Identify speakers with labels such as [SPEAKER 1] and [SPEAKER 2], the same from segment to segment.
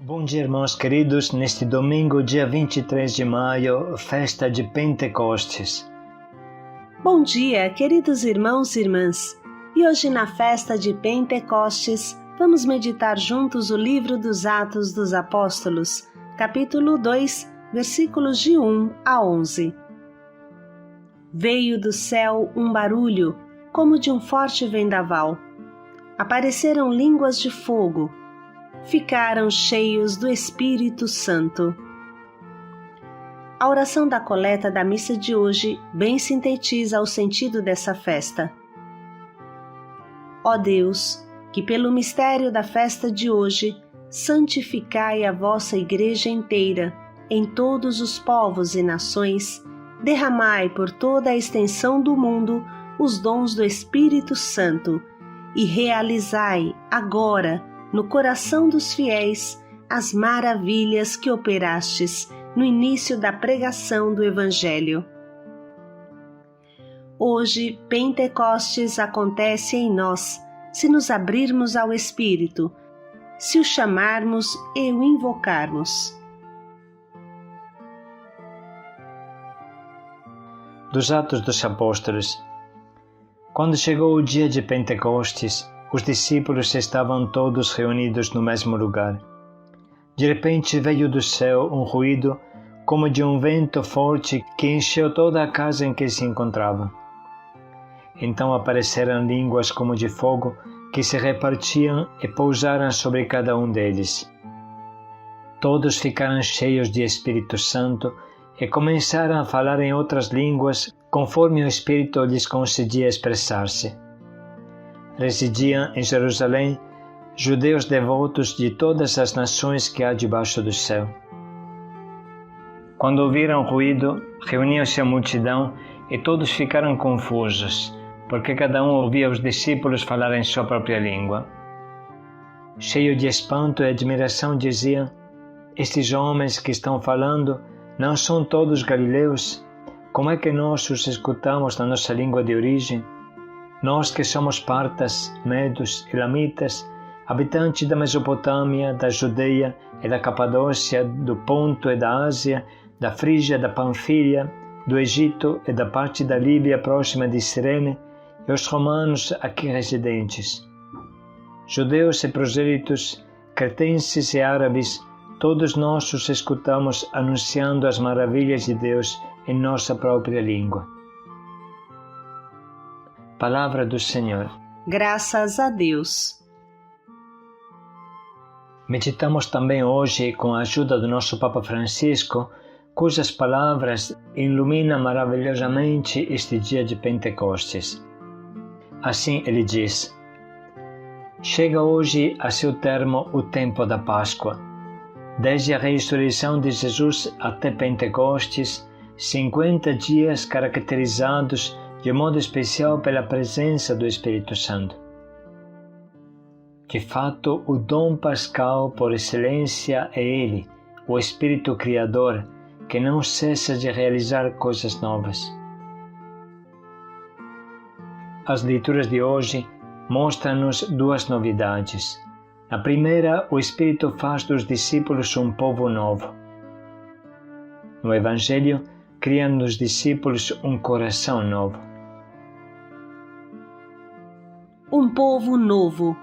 [SPEAKER 1] Bom dia, irmãos queridos, neste domingo, dia 23 de maio, festa de Pentecostes.
[SPEAKER 2] Bom dia, queridos irmãos e irmãs. E hoje, na festa de Pentecostes, vamos meditar juntos o livro dos Atos dos Apóstolos, capítulo 2, versículos de 1 a 11. Veio do céu um barulho, como de um forte vendaval. Apareceram línguas de fogo. Ficaram cheios do Espírito Santo. A oração da coleta da missa de hoje bem sintetiza o sentido dessa festa. Ó Deus, que pelo mistério da festa de hoje santificai a vossa Igreja inteira, em todos os povos e nações, derramai por toda a extensão do mundo os dons do Espírito Santo e realizai agora, no coração dos fiéis, as maravilhas que operastes no início da pregação do Evangelho. Hoje, Pentecostes acontece em nós, se nos abrirmos ao Espírito, se o chamarmos e o invocarmos.
[SPEAKER 1] Dos Atos dos Apóstolos. Quando chegou o dia de Pentecostes, os discípulos estavam todos reunidos no mesmo lugar. De repente veio do céu um ruído como de um vento forte que encheu toda a casa em que se encontravam. Então apareceram línguas como de fogo que se repartiam e pousaram sobre cada um deles. Todos ficaram cheios de Espírito Santo e começaram a falar em outras línguas conforme o Espírito lhes concedia expressar-se. Residiam em Jerusalém judeus devotos de todas as nações que há debaixo do céu. Quando ouviram o ruído, reuniu-se a multidão e todos ficaram confusos, porque cada um ouvia os discípulos falar em sua própria língua. Cheio de espanto e admiração, diziam: estes homens que estão falando não são todos galileus? Como é que nós os escutamos na nossa língua de origem? Nós que somos partas, medos, elamitas, habitantes da Mesopotâmia, da Judeia e da Capadócia, do Ponto e da Ásia, da Frígia, da Panfilha, do Egito e da parte da Líbia próxima de Cirene, e os romanos aqui residentes. Judeus e prosélitos, cretenses e árabes, todos nós os escutamos anunciando as maravilhas de Deus em nossa própria língua. Palavra do Senhor.
[SPEAKER 2] Graças a Deus.
[SPEAKER 1] Meditamos também hoje com a ajuda do nosso Papa Francisco, cujas palavras iluminam maravilhosamente este dia de Pentecostes. Assim ele diz: chega hoje a seu termo o tempo da Páscoa. Desde a ressurreição de Jesus até Pentecostes, 50 dias caracterizados de modo especial pela presença do Espírito Santo. De fato, o dom pascal por excelência é Ele, o Espírito Criador, que não cessa de realizar coisas novas. As leituras de hoje mostram-nos duas novidades. Na primeira, o Espírito faz dos discípulos um povo novo. No Evangelho, cria nos discípulos um coração novo.
[SPEAKER 2] Um povo novo.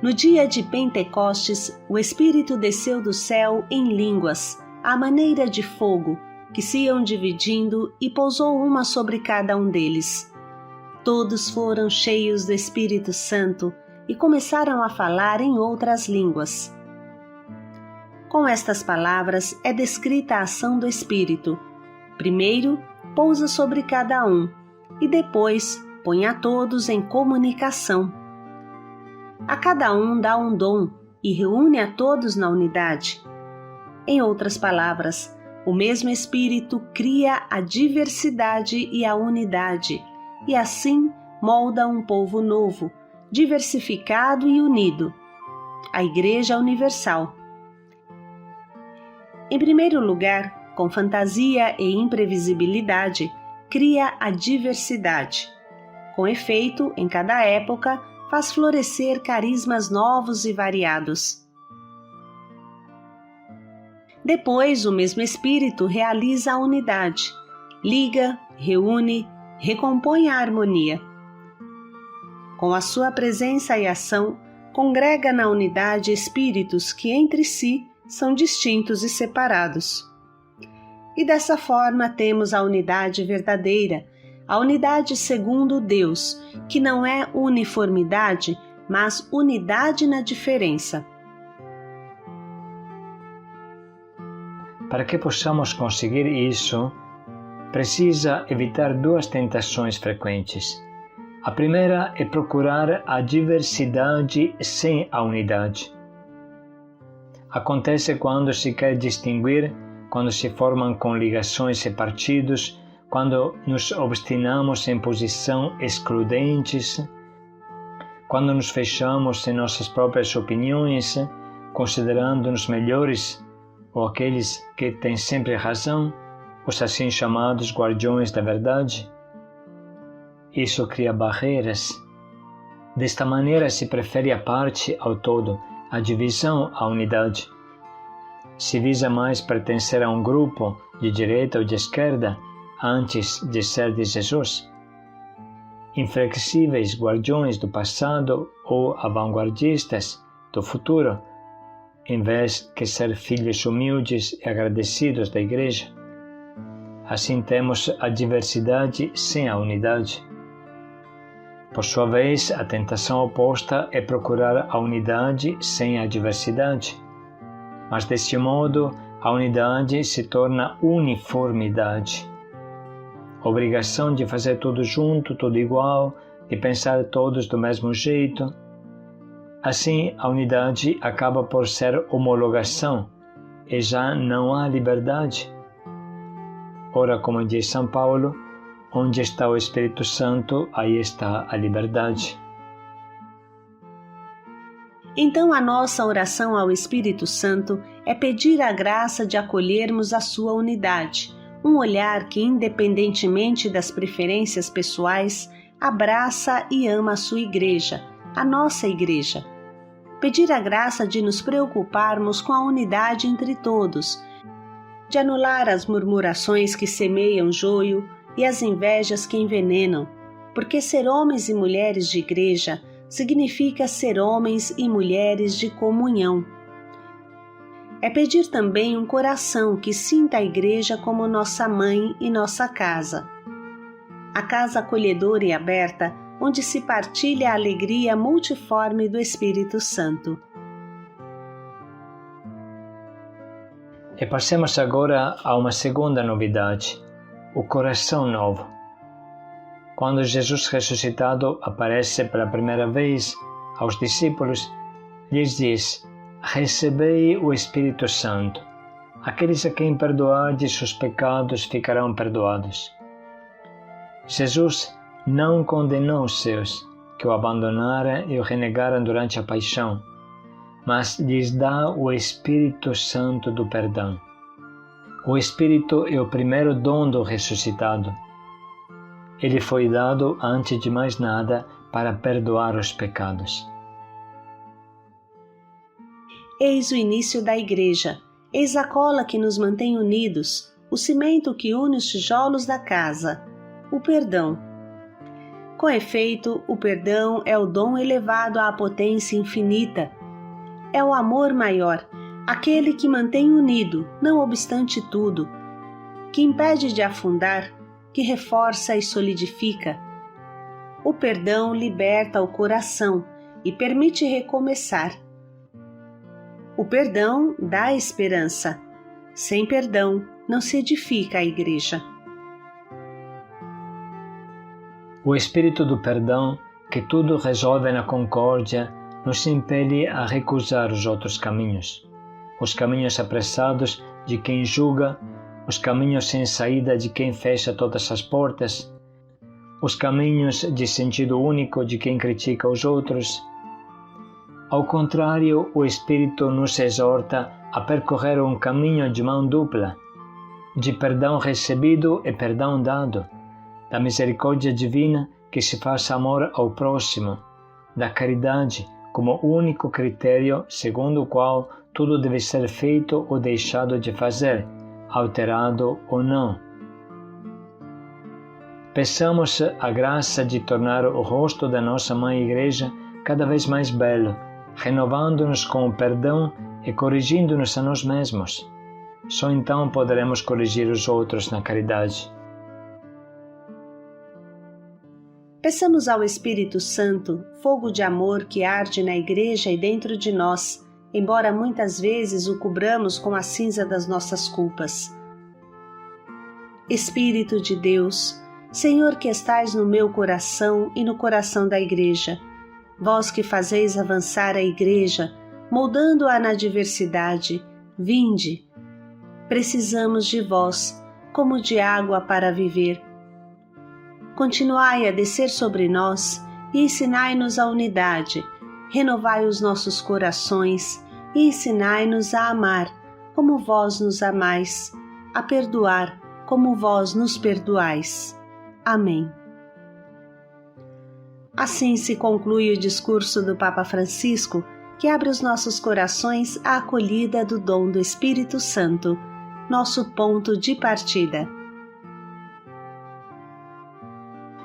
[SPEAKER 2] No dia de Pentecostes, o Espírito desceu do céu em línguas, à maneira de fogo, que se iam dividindo e pousou uma sobre cada um deles. Todos foram cheios do Espírito Santo e começaram a falar em outras línguas. Com estas palavras é descrita a ação do Espírito. Primeiro, pousa sobre cada um e depois põe a todos em comunicação. A cada um dá um dom e reúne a todos na unidade. Em outras palavras, o mesmo Espírito cria a diversidade e a unidade, e assim molda um povo novo, diversificado e unido, a Igreja Universal. Em primeiro lugar, com fantasia e imprevisibilidade, cria a diversidade. Com efeito, em cada época, faz florescer carismas novos e variados. Depois, o mesmo Espírito realiza a unidade, liga, reúne, recompõe a harmonia. Com a sua presença e ação, congrega na unidade espíritos que entre si são distintos e separados. E dessa forma temos a unidade verdadeira, a unidade segundo Deus, que não é uniformidade, mas unidade na diferença.
[SPEAKER 1] Para que possamos conseguir isso, precisa evitar duas tentações frequentes. A primeira é procurar a diversidade sem a unidade. Acontece quando se quer distinguir, quando se formam coligações e partidos, quando nos obstinamos em posições excludentes, quando nos fechamos em nossas próprias opiniões, considerando-nos melhores ou aqueles que têm sempre razão, os assim chamados guardiões da verdade. Isso cria barreiras. Desta maneira se prefere a parte ao todo, a divisão à unidade. Se visa mais pertencer a um grupo de direita ou de esquerda antes de ser de Jesus. Inflexíveis guardiões do passado ou vanguardistas do futuro, em vez de ser filhos humildes e agradecidos da Igreja. Assim temos a diversidade sem a unidade. Por sua vez, a tentação oposta é procurar a unidade sem a diversidade. Mas desse modo, a unidade se torna uniformidade. A obrigação de fazer tudo junto, tudo igual, de pensar todos do mesmo jeito. Assim, a unidade acaba por ser homologação e já não há liberdade. Ora, como diz São Paulo, onde está o Espírito Santo, aí está a liberdade.
[SPEAKER 2] Então, a nossa oração ao Espírito Santo é pedir a graça de acolhermos a sua unidade, um olhar que, independentemente das preferências pessoais, abraça e ama a sua Igreja, a nossa Igreja. Pedir a graça de nos preocuparmos com a unidade entre todos, de anular as murmurações que semeiam joio e as invejas que envenenam, porque ser homens e mulheres de Igreja significa ser homens e mulheres de comunhão. É pedir também um coração que sinta a Igreja como nossa mãe e nossa casa. A casa acolhedora e aberta, onde se partilha a alegria multiforme do Espírito Santo.
[SPEAKER 1] E passemos agora a uma segunda novidade, o coração novo. Quando Jesus ressuscitado aparece pela primeira vez aos discípulos, lhes diz: recebei o Espírito Santo. Aqueles a quem perdoardes os pecados ficarão perdoados. Jesus não condenou os seus, que o abandonaram e o renegaram durante a paixão, mas lhes dá o Espírito Santo do perdão. O Espírito é o primeiro dom do ressuscitado. Ele foi dado, antes de mais nada, para perdoar os pecados.
[SPEAKER 2] Eis o início da Igreja, eis a cola que nos mantém unidos, o cimento que une os tijolos da casa, o perdão. Com efeito, o perdão é o dom elevado à potência infinita. É o amor maior, aquele que mantém unido, não obstante tudo, que impede de afundar, que reforça e solidifica. O perdão liberta o coração e permite recomeçar. O perdão dá esperança. Sem perdão, não se edifica a Igreja.
[SPEAKER 1] O Espírito do perdão, que tudo resolve na concórdia, nos impele a recusar os outros caminhos. Os caminhos apressados de quem julga, os caminhos sem saída de quem fecha todas as portas, os caminhos de sentido único de quem critica os outros. Ao contrário, o Espírito nos exorta a percorrer um caminho de mão dupla, de perdão recebido e perdão dado, da misericórdia divina que se faz amor ao próximo, da caridade como único critério segundo o qual tudo deve ser feito ou deixado de fazer, alterado ou não. Peçamos a graça de tornar o rosto da nossa Mãe Igreja cada vez mais belo, renovando-nos com o perdão e corrigindo-nos a nós mesmos. Só então poderemos corrigir os outros na caridade.
[SPEAKER 2] Peçamos ao Espírito Santo fogo de amor que arde na Igreja e dentro de nós, embora muitas vezes o cobramos com a cinza das nossas culpas. Espírito de Deus, Senhor que estais no meu coração e no coração da Igreja, vós que fazeis avançar a Igreja, moldando-a na diversidade, vinde. Precisamos de vós, como de água para viver. Continuai a descer sobre nós e ensinai-nos a unidade, renovai os nossos corações e ensinai-nos a amar, como vós nos amais, a perdoar, como vós nos perdoais. Amém. Assim se conclui o discurso do Papa Francisco, que abre os nossos corações à acolhida do dom do Espírito Santo, nosso ponto de partida.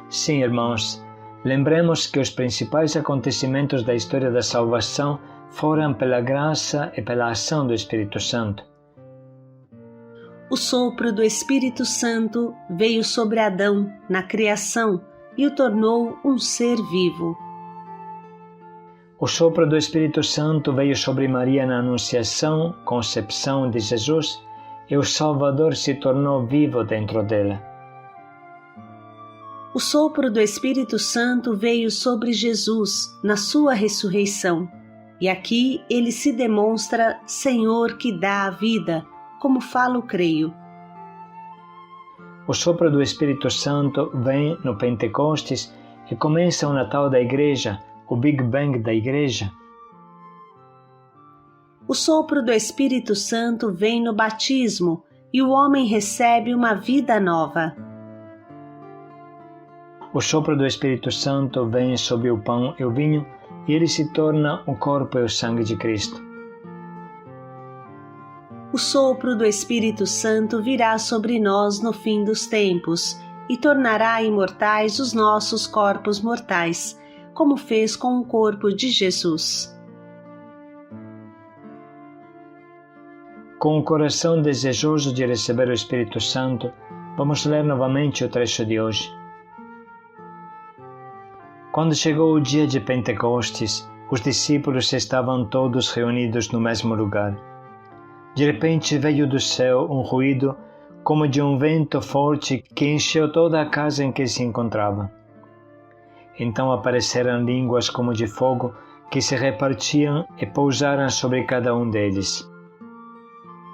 [SPEAKER 1] Sim, irmãos, lembremos que os principais acontecimentos da história da salvação foram pela graça e pela ação do Espírito Santo.
[SPEAKER 2] O sopro do Espírito Santo veio sobre Adão na criação e o tornou um ser vivo.
[SPEAKER 1] O sopro do Espírito Santo veio sobre Maria na Anunciação, concepção de Jesus, e o Salvador se tornou vivo dentro dela.
[SPEAKER 2] O sopro do Espírito Santo veio sobre Jesus na sua ressurreição, e aqui ele se demonstra Senhor que dá a vida, como falo creio.
[SPEAKER 1] O sopro do Espírito Santo vem no Pentecostes e começa o Natal da Igreja, o Big Bang da Igreja.
[SPEAKER 2] O sopro do Espírito Santo vem no batismo e o homem recebe uma vida nova.
[SPEAKER 1] O sopro do Espírito Santo vem sobre o pão e o vinho e ele se torna o corpo e o sangue de Cristo.
[SPEAKER 2] O sopro do Espírito Santo virá sobre nós no fim dos tempos e tornará imortais os nossos corpos mortais, como fez com o corpo de Jesus.
[SPEAKER 1] Com o coração desejoso de receber o Espírito Santo, vamos ler novamente o trecho de hoje. Quando chegou o dia de Pentecostes, os discípulos estavam todos reunidos no mesmo lugar. De repente veio do céu um ruído como de um vento forte que encheu toda a casa em que se encontravam. Então apareceram línguas como de fogo que se repartiam e pousaram sobre cada um deles.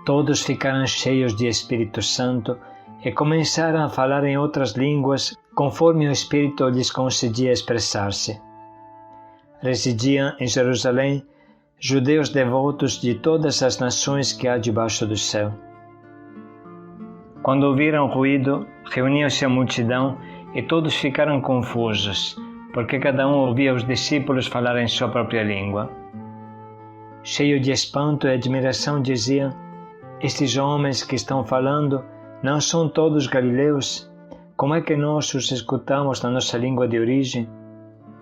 [SPEAKER 1] Todos ficaram cheios de Espírito Santo e começaram a falar em outras línguas conforme o Espírito lhes concedia expressar-se. Residiam em Jerusalém judeus devotos de todas as nações que há debaixo do céu. Quando ouviram o ruído, reuniu-se a multidão e todos ficaram confusos, porque cada um ouvia os discípulos falar em sua própria língua. Cheio de espanto e admiração, diziam: estes homens que estão falando não são todos galileus? Como é que nós os escutamos na nossa língua de origem?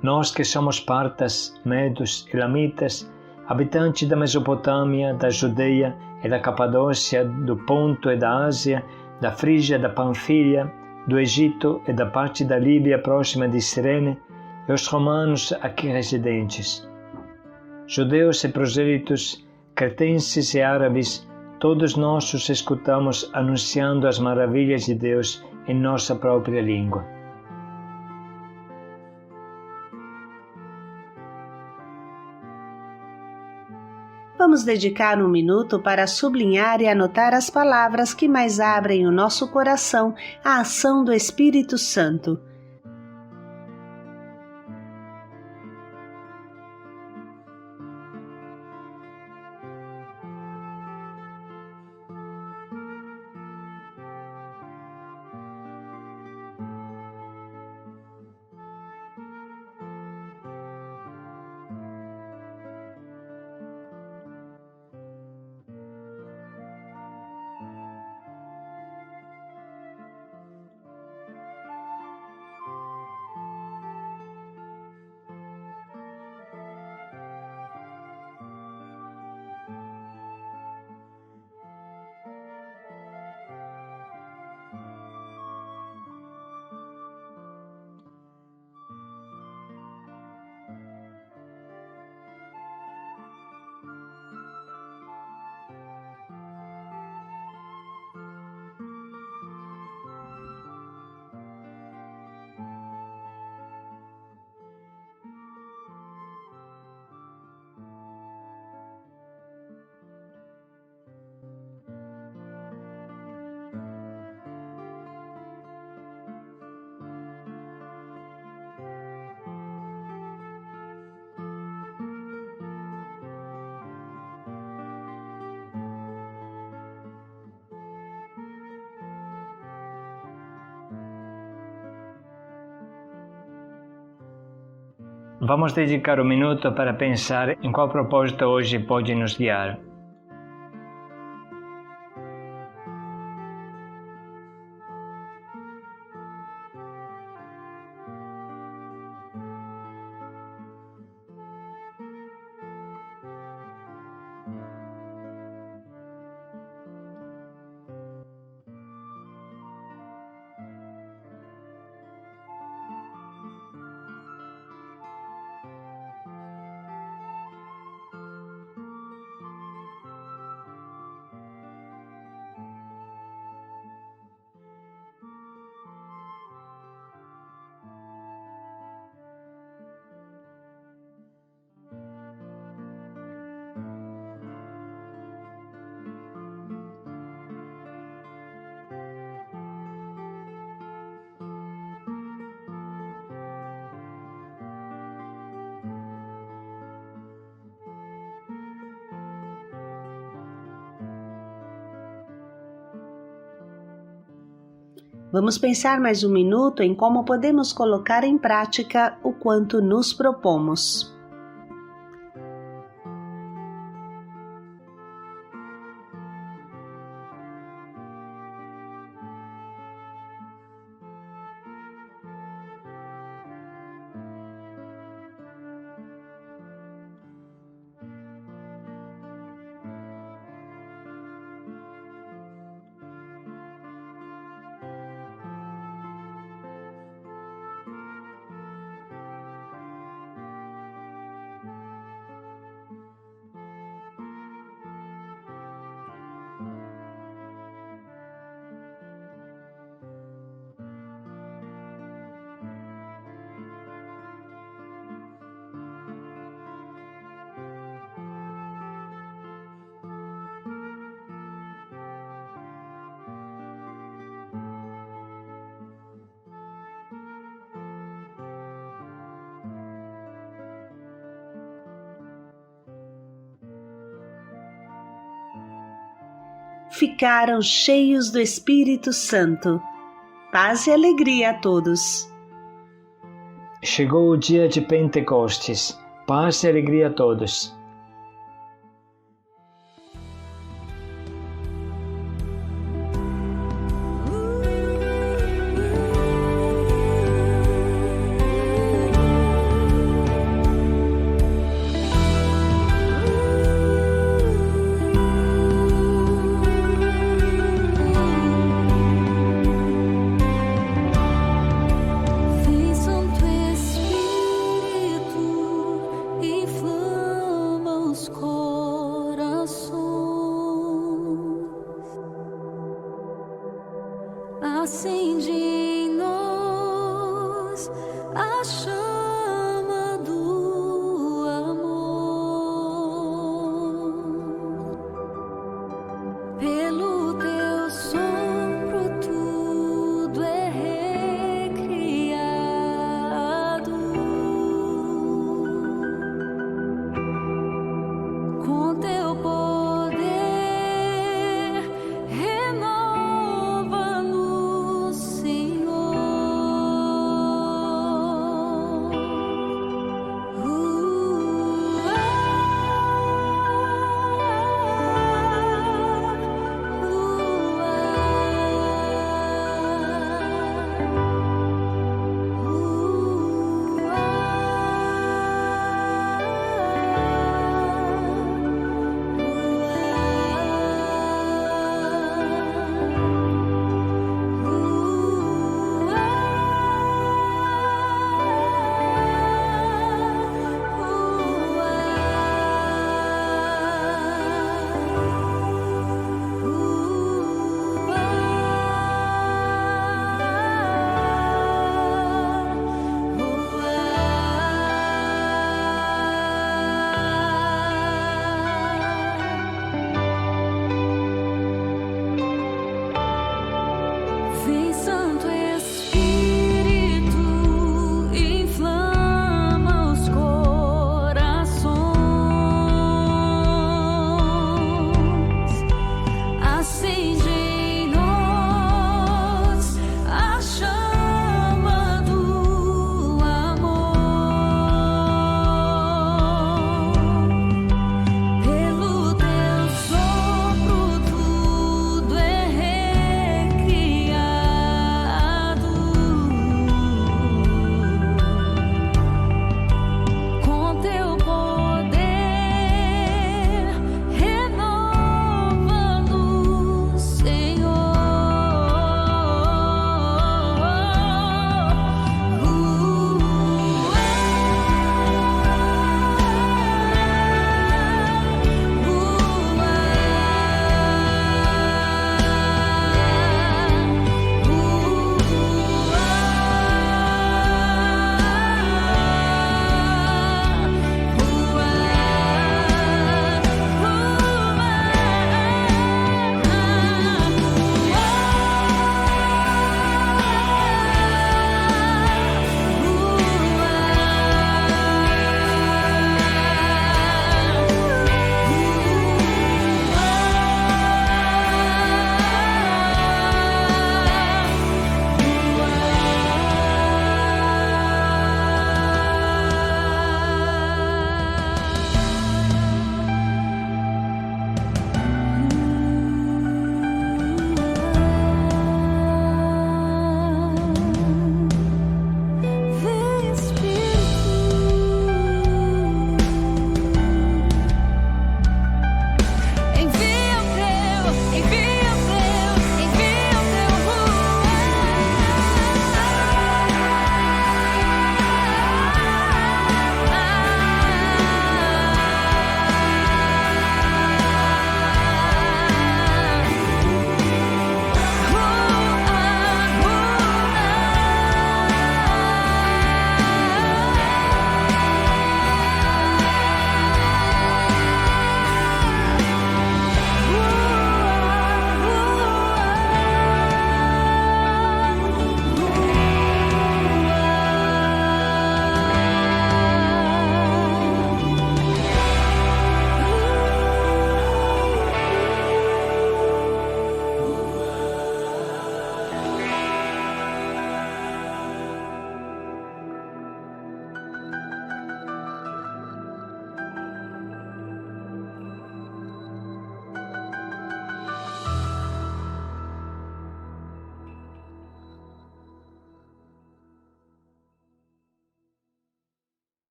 [SPEAKER 1] Nós que somos partas, medos, elamitas, habitantes da Mesopotâmia, da Judeia e da Capadócia, do Ponto e da Ásia, da Frígia, da Panfilha, do Egito e da parte da Líbia próxima de Cirene, e os romanos aqui residentes. Judeus e prosélitos, cretenses e árabes, todos nós os escutamos anunciando as maravilhas de Deus em nossa própria língua.
[SPEAKER 2] Vamos dedicar um minuto para sublinhar e anotar as palavras que mais abrem o nosso coração à ação do Espírito Santo.
[SPEAKER 1] vamos dedicar um minuto para pensar em qual propósito hoje pode nos guiar.
[SPEAKER 2] Vamos pensar mais um minuto em como podemos colocar em prática o quanto nos propomos. Ficaram cheios do Espírito Santo. Paz e alegria a todos.
[SPEAKER 1] Chegou o dia de Pentecostes. Paz e alegria a todos.
[SPEAKER 3] Acende em nós a chama.